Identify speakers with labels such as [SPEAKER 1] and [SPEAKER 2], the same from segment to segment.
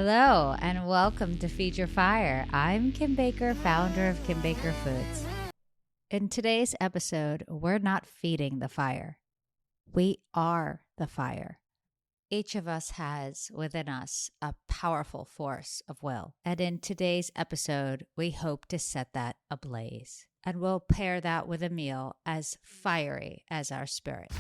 [SPEAKER 1] Hello, and welcome to Feed Your Fire. I'm Kim Baker, founder of Kim Baker Foods. In today's episode, we're not feeding the fire. We are the fire. Each of us has within us a powerful force of will. And in today's episode, we hope to set that ablaze. And we'll pair that with a meal as fiery as our spirit.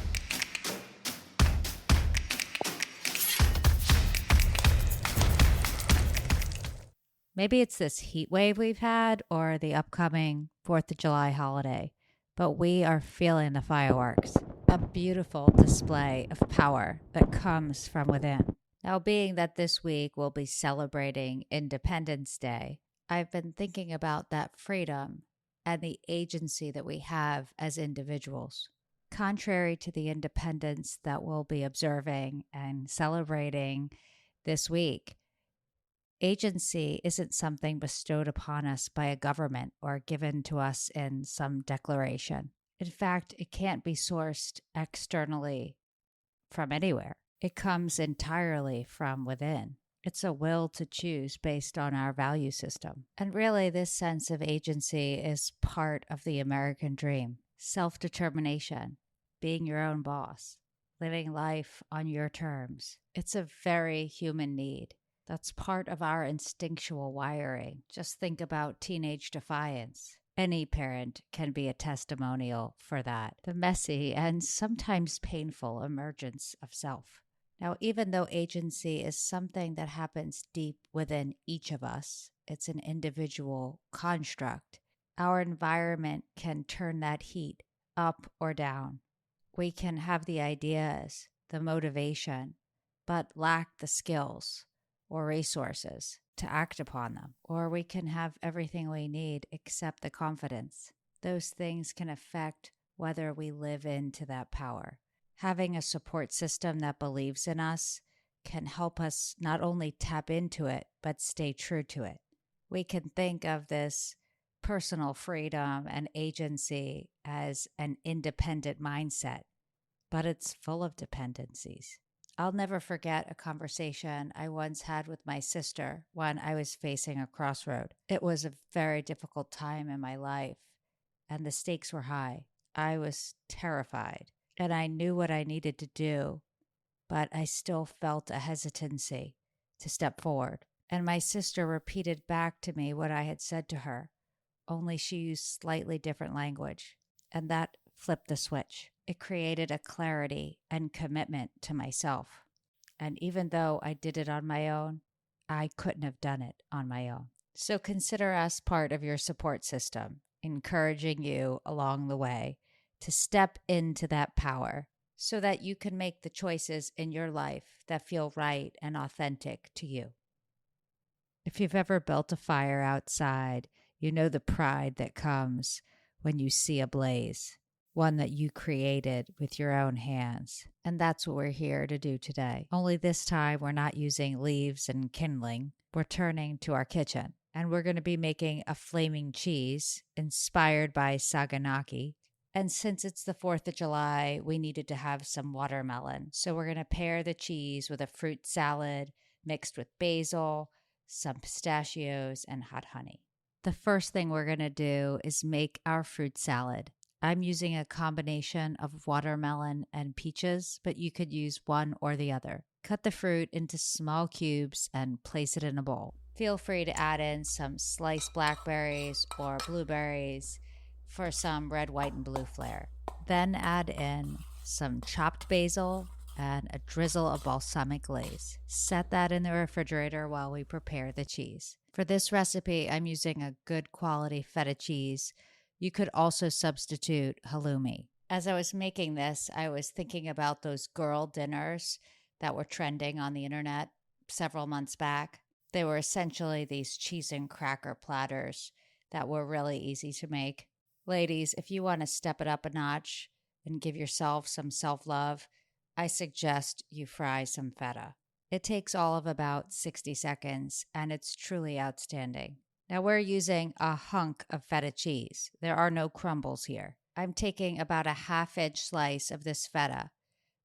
[SPEAKER 1] Maybe it's this heat wave we've had or the upcoming 4th of July holiday, but we are feeling the fireworks. A beautiful display of power that comes from within. Now, being that this week we'll be celebrating Independence Day, I've been thinking about that freedom and the agency that we have as individuals. Contrary to the independence that we'll be observing and celebrating this week, agency isn't something bestowed upon us by a government or given to us in some declaration. In fact, it can't be sourced externally from anywhere. It comes entirely from within. It's a will to choose based on our value system. And really, this sense of agency is part of the American dream. Self-determination, being your own boss, living life on your terms. It's a very human need. That's part of our instinctual wiring. Just think about teenage defiance. Any parent can be a testimonial for that. The messy and sometimes painful emergence of self. Now, even though agency is something that happens deep within each of us, it's an individual construct. Our environment can turn that heat up or down. We can have the ideas, the motivation, but lack the skills or resources to act upon them. Or we can have everything we need except the confidence. Those things can affect whether we live into that power. Having a support system that believes in us can help us not only tap into it, but stay true to it. We can think of this personal freedom and agency as an independent mindset, but it's full of dependencies. I'll never forget a conversation I once had with my sister when I was facing a crossroad. It was a very difficult time in my life, and the stakes were high. I was terrified, and I knew what I needed to do, but I still felt a hesitancy to step forward. And my sister repeated back to me what I had said to her, only she used slightly different language, and that flipped the switch. It created a clarity and commitment to myself. And even though I did it on my own, I couldn't have done it on my own. So consider us part of your support system, encouraging you along the way to step into that power so that you can make the choices in your life that feel right and authentic to you. If you've ever built a fire outside, you know the pride that comes when you see a blaze. One that you created with your own hands. And that's what we're here to do today. Only this time we're not using leaves and kindling. We're turning to our kitchen. And we're going to be making a flaming cheese inspired by Saganaki. And since it's the 4th of July, we needed to have some watermelon. So we're going to pair the cheese with a fruit salad mixed with basil, some pistachios, and hot honey. The first thing we're going to do is make our fruit salad. I'm using a combination of watermelon and peaches, but you could use one or the other. Cut the fruit into small cubes and place it in a bowl. Feel free to add in some sliced blackberries or blueberries for some red, white, and blue flair. Then add in some chopped basil and a drizzle of balsamic glaze. Set that in the refrigerator while we prepare the cheese. For this recipe, I'm using a good quality feta cheese. You could also substitute halloumi. As I was making this, I was thinking about those girl dinners that were trending on the internet several months back. They were essentially these cheese and cracker platters that were really easy to make. Ladies, if you want to step it up a notch and give yourself some self-love, I suggest you fry some feta. It takes all of about 60 seconds, and it's truly outstanding. Now we're using a hunk of feta cheese. There are no crumbles here. I'm taking about a half-inch slice of this feta,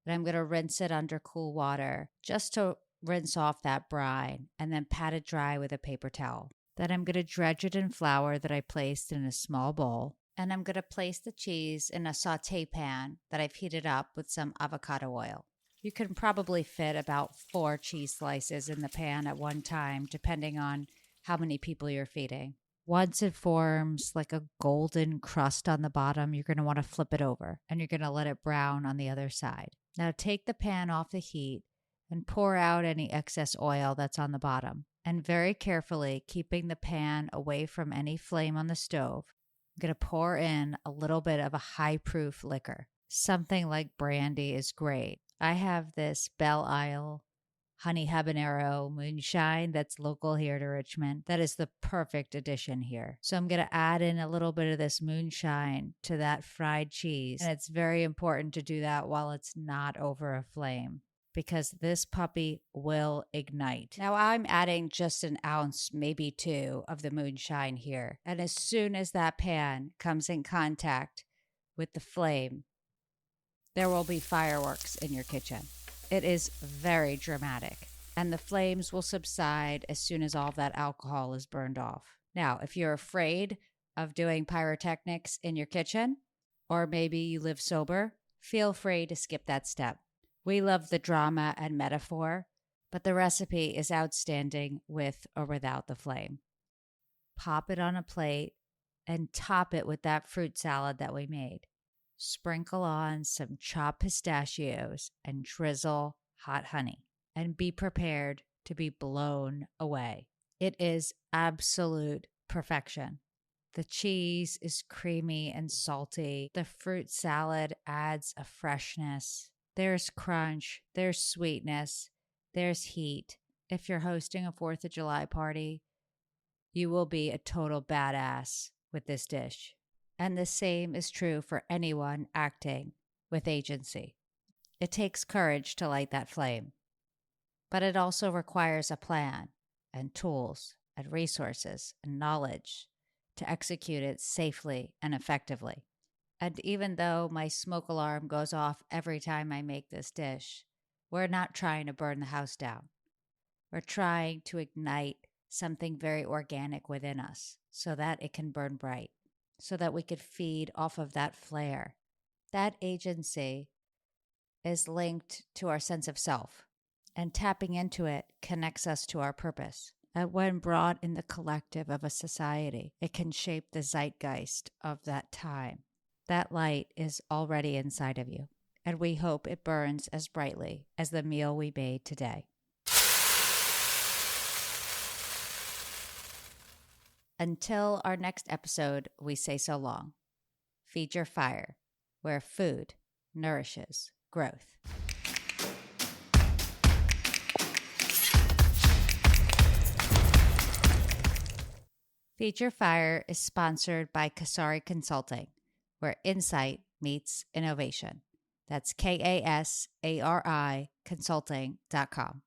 [SPEAKER 1] and I'm going to rinse it under cool water just to rinse off that brine, and then pat it dry with a paper towel. Then I'm going to dredge it in flour that I placed in a small bowl. And I'm going to place the cheese in a saute pan that I've heated up with some avocado oil. You can probably fit about 4 cheese slices in the pan at one time, depending on how many people you're feeding. Once it forms like a golden crust on the bottom, you're going to want to flip it over and you're going to let it brown on the other side. Now take the pan off the heat and pour out any excess oil that's on the bottom. And very carefully, keeping the pan away from any flame on the stove, I'm going to pour in a little bit of a high-proof liquor. Something like brandy is great. I have this Belle Isle honey habanero moonshine that's local here to Richmond. That is the perfect addition here. So I'm going to add in a little bit of this moonshine to that fried cheese. And it's very important to do that while it's not over a flame, because this puppy will ignite. Now I'm adding just an ounce, maybe 2, of the moonshine here. And as soon as that pan comes in contact with the flame, there will be fireworks in your kitchen. It is very dramatic, and the flames will subside as soon as all of that alcohol is burned off. Now, if you're afraid of doing pyrotechnics in your kitchen, or maybe you live sober, feel free to skip that step. We love the drama and metaphor, but the recipe is outstanding with or without the flame. Pop it on a plate and top it with that fruit salad that we made. Sprinkle on some chopped pistachios and drizzle hot honey, and be prepared to be blown away. It is absolute perfection. The cheese is creamy and salty. The fruit salad adds a freshness. There's crunch, there's sweetness, there's heat. If you're hosting a 4th of July party, you will be a total badass with this dish. And the same is true for anyone acting with agency. It takes courage to light that flame, but it also requires a plan and tools and resources and knowledge to execute it safely and effectively. And even though my smoke alarm goes off every time I make this dish, we're not trying to burn the house down. We're trying to ignite something very organic within us so that it can burn bright, so that we could feed off of that flair. That agency is linked to our sense of self, and tapping into it connects us to our purpose. And when brought in the collective of a society, it can shape the zeitgeist of that time. That light is already inside of you, and we hope it burns as brightly as the meal we made today. Until our next episode, we say so long. Feed your fire, where food nourishes growth. Feed Your Fire is sponsored by Kasari Consulting, where insight meets innovation. That's KASARI consulting.com.